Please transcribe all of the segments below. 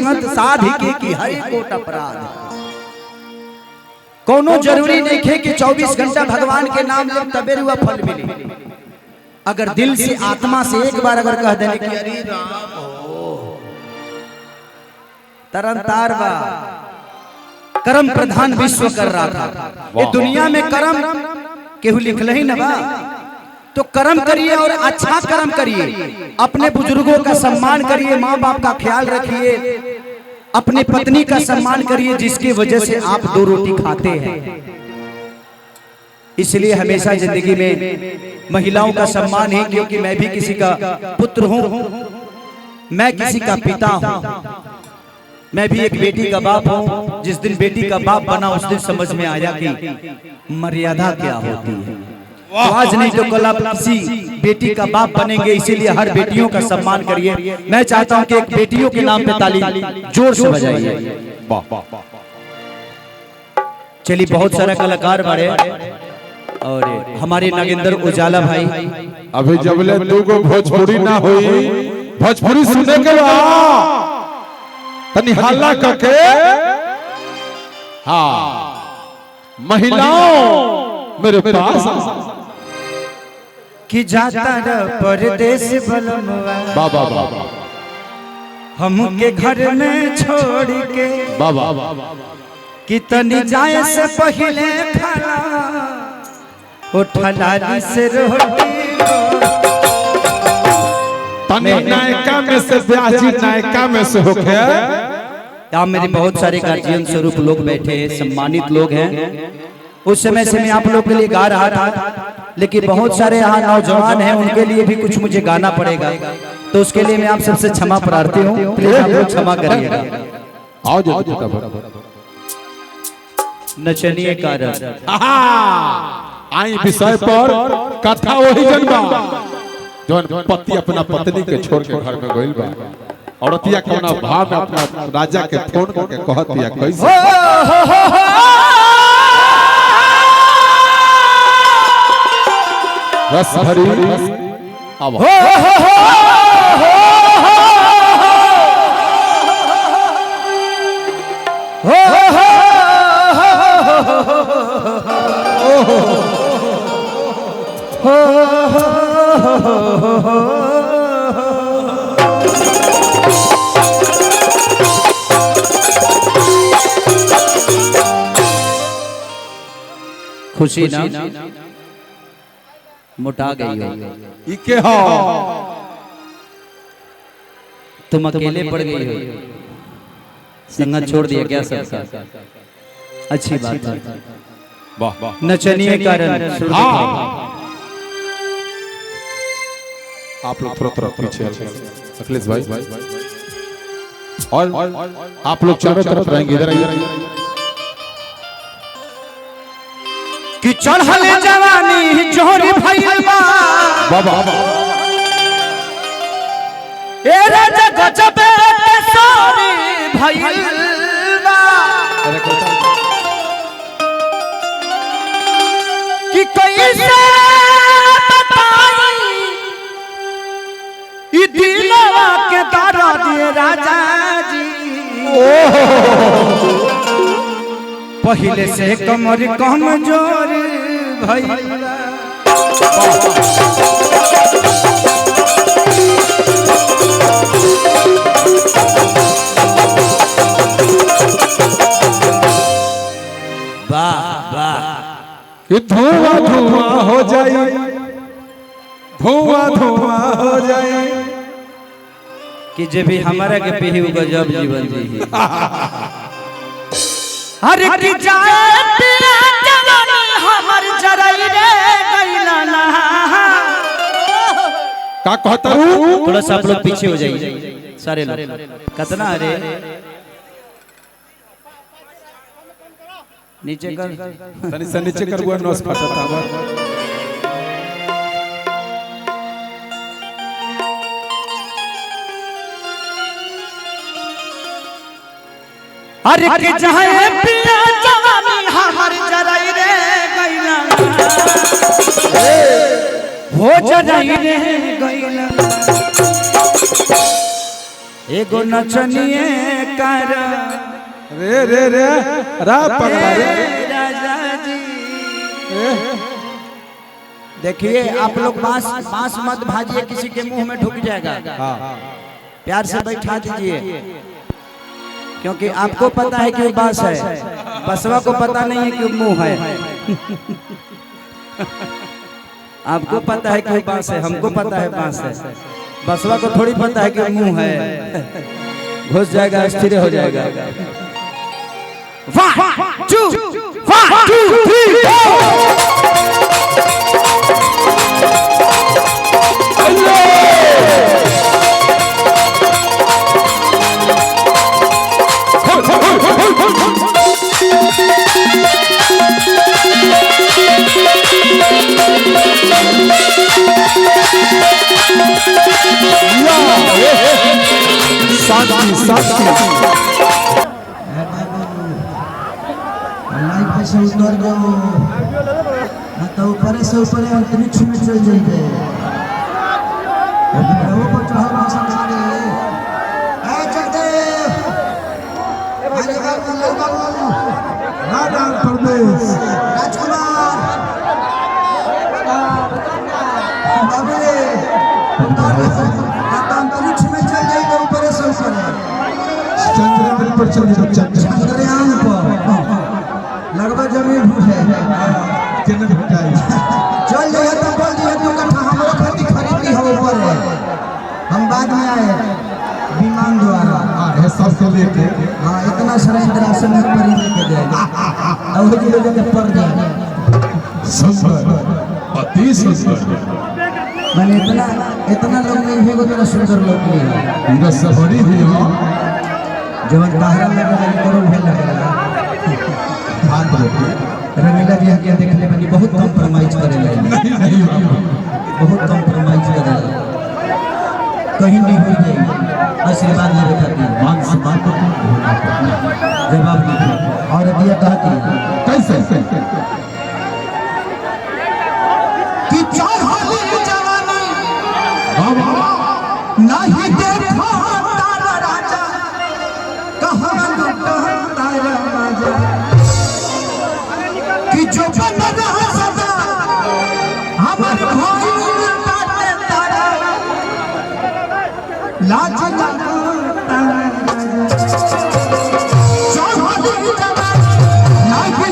संगत साधिके की हरि कोट अपराध। कोनो जरूरी नहीं है कि 24 घंटा भगवान के नाम ले तबे रुआ फल मिले। अगर दिल से आत्मा से एक बार अगर कह देने कि अरे राम हो तरनतार बा, कर्म प्रधान विश्व कर रहा था। ये दुनिया में कर्म केहू लिखल ही ना बा, तो कर्म करिए और अच्छा कर्म करिए। अपने बुजुर्गों का सम्मान करिए, माँ बाप का ख्याल रखिए, अपनी पत्नी का सम्मान करिए जिसकी वजह से आप 2 रोटी खाते हैं। इसलिए हमेशा जिंदगी में महिलाओं का सम्मान है, क्योंकि मैं भी किसी का पुत्र हूं, मैं किसी का पिता हूं, मैं भी एक बेटी का बाप हूं। जिस दिन बेटी का बाप बना उस दिन समझ में आया कि मर्यादा क्या होती है। तो आज नहीं तो कल आप किसी बेटी का बाप बनेंगे, इसीलिए हर बेटियों का सम्मान करिए। मैं चाहता हूं कि एक बेटियों के नाम पे ताली जोर से बजाइए। चलिए, बहुत सारे कलाकार बड़े और हमारे नागेंद्र उजाला भाई अभी जबले तू को भोजपुरी ना हुई, भोजपुरी सुने के बाद तनी हल्ला करके हाँ महिलाओं मेरे पास कि जाता र परदेश बलमवा बाबा बाबा हमके घर में छोड़ के बाबा कि तनी जाए से पहले खाना उठलाली से रोटी। तनी नायका में से ब्याजी नायका में से होके यहाँ मेरे बहुत सारे गार्जियन स्वरूप लोग बैठे हैं, सम्मानित लोग हैं। उस समय से मैं आप लोग के लिए गा रहा था, लेकिन बहुत सारे यहाँ नौजवान हैं, उनके लिए भी कुछ मुझे गाना पड़ेगा, तो उसके लिए मैं आप सबसे क्षमा प्रार्थी हूँ। प्लीज आप लोग क्षमा करिएगा। आओ जो नचनिए कारण आई विषय पर कथा वही जनबा जौन पति अपना पत्नी के छोड़ के घर में गइल बा। औरतिया कौना भाव में अपना राजा के फोन करके कहतिया कैसे रस भरी अब खुशी ना मोटा गई हो, इके हो तुम अकेले पड़ गई हो, संगत छोड़ दिया क्या सबका। अच्छी बात है। वाह वाह नचनिए कारण आप लोग थोड़ा पीछे अखिलेश भाई और आप लोग चारों तरफ रहेंगे। इधर आइए कि चढ़ल जवानी जोर भइल बा बाबा ए राजा गजबे सोरी भइल बा कि कैसे बताई ई दिलवा के दर्द राजा जी। पहले से कमर कमजोर भइला वाह वाह कि धुआं धुआं हो जाए, धुआं धुआं हो जाए कि जब भी हमारा के पेही गजब जीवन जी हर की जाए पिया जवानी हमर जरई रे गइला ना। का कहता हूं थोड़ा सा आप लोग पीछे हो जाइए सारे लोग। कितना अरे नीचे कर तनी से नीचे कर बुआ नस फटता बा। अरे के चाहे पिया जवानी हमर जरई रे गइला हो जरई रे गइला। एगो नचनिए कर रे रे रे रा पकड़ा रे राजा जी। देखिए आप लोग बांस मत भाजिए, किसी के मुंह में ढुक जाएगा। प्यार से बैठा दीजिए, क्योंकि आपको पता है कि वो बांस है, बसवा को पता नहीं है कि वो मुंह है। आपको पता है कि वो बांस है, हमको पता है बांस है, बसवा को थोड़ी पता है कि वो मुंह है। घुस जाएगा, स्थिर हो जाएगा। 1 2 3 शांति शांति लाइफ से उतर जाओ, तो ऊपर से ऊपर अंतरिक्ष में चल जाइए। वो को चढ़ा संसारे ए जगदेव अरे बाबू राजा प्रदेश राजकुमार बाबू अंतरिक्ष में चल जाइए, ऊपर से ऊपर चंद्रयान पर चल जाइए। चंद्रयान पर लगभग जमीन है चल जाइए, तो बोल दिया तू कट्ठा हमरो खेती खरीदी हो ऊपर है। हम बाद में आए विमान द्वारा है सबसे लेके। हाँ इतना सारा इंद्रासन में परी लेके देगा और वो जो जगह पड़ जाए सुंदर अति सुंदर। मैंने इतना लोग नहीं है, इतना सुंदर लोग नहीं है। इधर सबरी भी हो जब बाहर लगा करो भी लगा रमीला जी के देखने में बहुत कॉम्प्रोमाइज करेला, बहुत कॉम्प्रोमाइज करेला, कहीं नहीं हो जाए। आशीर्वाद लेने खातिर मान सम्मान को जवाब दीजिए। और दिया कहा कैसे कि चाहली जवानी नहीं देखा तारा राजा, कहाँ लुटा तारा राजा कि जो बन रहा सदा हमारे भाई काटे तारा लाज लगा चाहली जवानी नहीं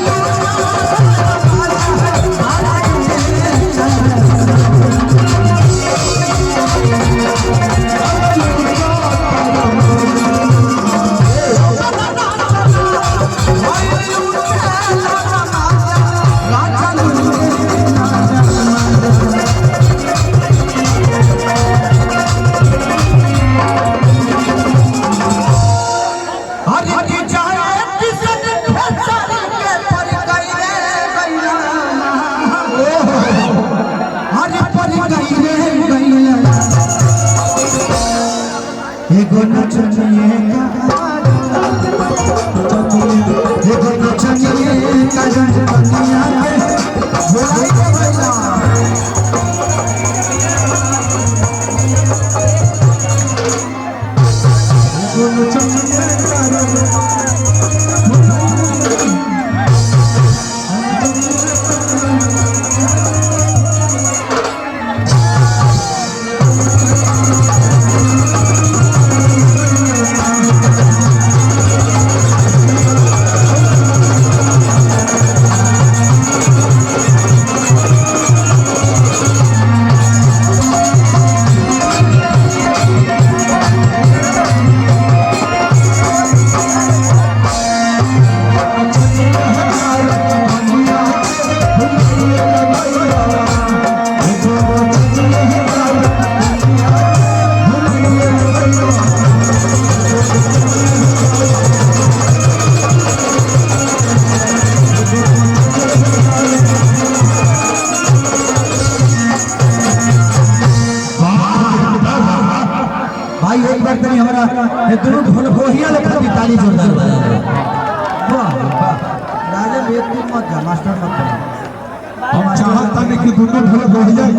दोनों ढोल भोहिया लेकर ताली जोरदार बजा रहे हैं। वाह वाह राजा बेटी मत जा मास्टर मत। हम चाहता नहीं कि दोनों ढोल भोहिया